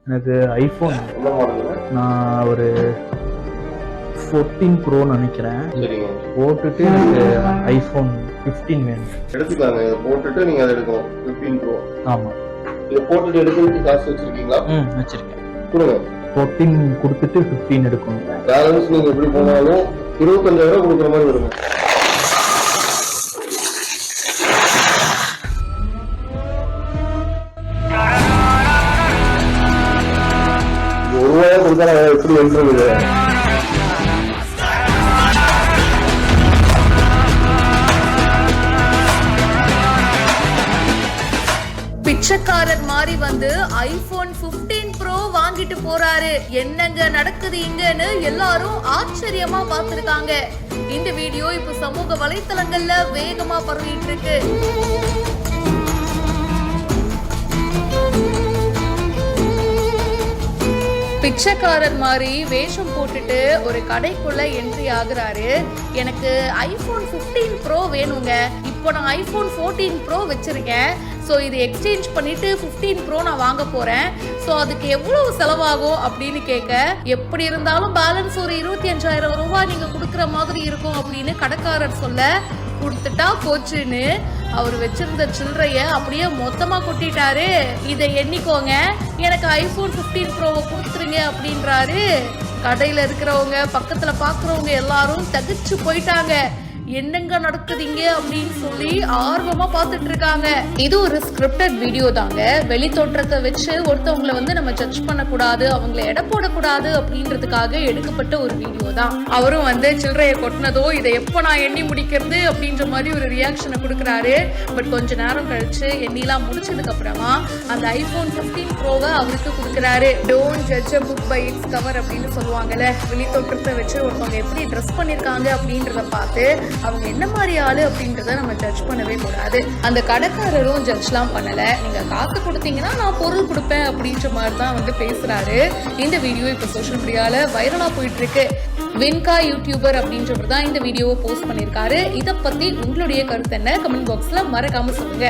எனக்கு ஐஃபோன் நான் ஒரு 14 ப்ரோ நினைக்கிறேன். போட்டுட்டு எனக்கு ஐஃபோன் 15 வேணும். எடுத்துக்கலாங்க. இதை போட்டுட்டு நீங்க அதை எடுக்கணும். 15 ப்ரோ. ஆமா. இதை போட்டுட்டு எடுக்கிறதுக்கு காசு வச்சிருக்கீங்களா? வச்சிருக்கேன். கொடுங்க. 14 கொடுத்துட்டு 15 எடுக்கணும். பேலன்ஸ் நீங்க எப்படி போனாலும் 25,000 கொடுக்குற மாதிரி வருங்க. ₹1 கொடுத்தா எப்படி எழுதுறது? பிச்சைக்காரர் மாதிரி வந்து ஐபோன் 15 ப்ரோ வாங்கிட்டு போறாரு. என்னங்க நடக்குது இங்கன்னு எல்லாரும் ஆச்சரியமா பார்த்திருக்காங்க. இந்த வீடியோ இப்ப சமூக வலைத்தளங்கள்ல வேகமா பரவிட்டு இருக்கு. பிச்சைக்காரர் மாதிரி வேஷம் போட்டுட்டு ஒரு கடைக்குள்ள என்ட்ரி ஆகுறாரு. எனக்கு ஐபோன் 15 ப்ரோ வேணுங்க. இப்போ நான் ஐபோன் 14 ப்ரோ வச்சிருக்கேன். ஸோ இது எக்ஸ்சேஞ்ச் பண்ணிட்டு 15 ப்ரோ நான் வாங்க போறேன். ஸோ அதுக்கு எவ்வளவு செலவாகும் அப்படின்னு கேட்க, எப்படி இருந்தாலும் பேலன்ஸ் ஒரு 25,000 ரூபாய் நீங்க கொடுக்குற மாதிரி இருக்கும் அப்படின்னு கடைக்காரர் சொல்ல, கொடுத்துட்டா போச்சுன்னு அவர் வச்சிருந்த சில்லறைய அப்படியே மொத்தமா கொட்டிட்டாரு. இதை எண்ணிக்கோங்க, எனக்கு ஐபோன் 15 ப்ரோவை கொடுத்துருங்க அப்படின்றாரு. கடையில இருக்கிறவங்க பக்கத்துல பாக்குறவங்க எல்லாரும் தகிச்சு போயிட்டாங்க. என்னங்க நடக்குதுங்க அப்படின்னு சொல்லி ஆர்வமா பார்த்துட்டு இருக்காங்க. இது ஒரு ஸ்கிரிப்டட் வீடியோ தாங்க. வெளி தோற்றத்தை வச்சு ஒருத்தவங்களை வந்து நம்ம ஜட்ஜ் பண்ணக்கூடாது, அவங்களை எடை போடக்கூடாது அப்படின்றதுக்காக எடுக்கப்பட்ட ஒரு வீடியோ தான். அவரும் வந்து சில்லறையை கொட்டினதோ இதை எப்போ நான் எண்ணி முடிக்கிறது அப்படின்ற மாதிரி ஒரு ரியாக்ஷனை கொடுக்குறாரு. பட் கொஞ்ச நேரம் கழிச்சு எண்ணிலாம் முடிச்சதுக்கு அப்புறமா அந்த ஐபோன் 15 ப்ரோவை அவருக்கு கொடுக்குறாரு. Don't judge a book by its cover அப்படின்னு சொல்லுவாங்கல்ல. வெளி தோற்றத்தை வச்சு ஒருத்தவங்க எப்படி ட்ரெஸ் பண்ணிருக்காங்க அப்படின்றத பார்த்து அவங்க என்ன மாதிரி ஆளு அப்படின்றத நம்ம ஜட்ஜ் பண்ணவே கூடாது. அந்த கடைக்காரரும் ஜட்ஜ்லாம் பண்ணல. நீங்க காசு கொடுத்தீங்கன்னா நான் பொருள் கொடுப்பேன் அப்படின்ற மாதிரி தான் வந்து பேசுறாரு. இந்த வீடியோ இப்ப சோஷியல் மீடியால வைரலா போயிட்டு இருக்கு. வின்கா யூடியூபர் அப்படின்றவர் தான் இந்த வீடியோவை போஸ்ட் பண்ணிருக்காரு. இதை பத்தி உங்களுடைய கருத்து என்ன? கமெண்ட் பாக்ஸ்ல மறக்காம சொல்லுங்க.